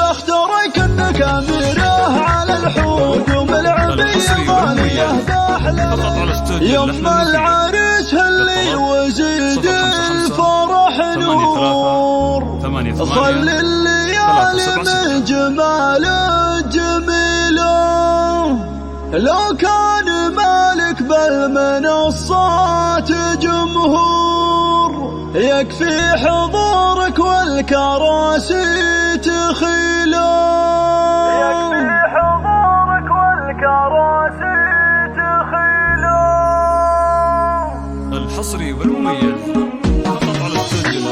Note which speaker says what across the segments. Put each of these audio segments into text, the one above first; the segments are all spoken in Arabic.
Speaker 1: بختارك انك اميره على الحوت وملعبيه غاليه باحلى يوم العريس اللي وزيد الفرح نور خلي الليالي من جمال جميله لو كان مالك بالمنصات جمهور يكفي حضورك والكراسي تخيله يكفي حضورك والكراسي تخيله
Speaker 2: الحصري والمميز فقط على استوديو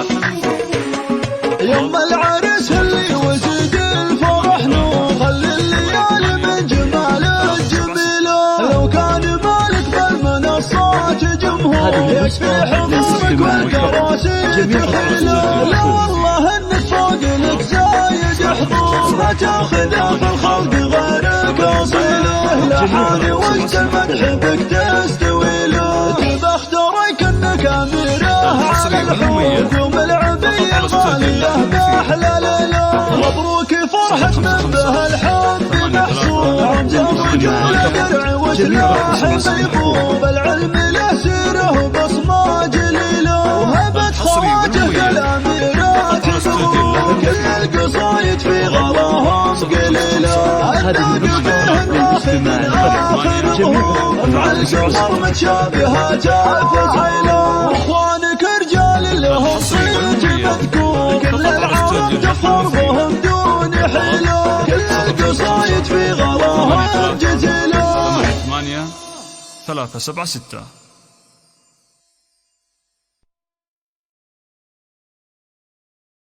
Speaker 1: يوم العريس اللي وزيد الفرح نور خلي الليالي من جمال الجميله لو كان مالك بالمنصات جمهور يكفي حضورك والكراسي تخيله لا والله انك فوق لك زايد حضور ما تاخذه في الخلق غيرك اصيله لحالي وسط المدح بك تستوي له بختارك انك اميره على الحوت وملعبيه غاليه باحلى ليله مبروك فرحة من به الحب محصور زوج درع وسلاح ميبوب العلم له سيره وبصمه جليله وهبت خواجه الاميرات تدور كل القصايد في غلاهم قليله النبي فيهن ناخذ اخر ظهور افعل قصر متشابهات فصيله واخوانك رجال لهم صيت مذكور كل العالم تفخر بهم دون حيله كل القصايد في غلاهم جزيله
Speaker 2: 8 3 7 6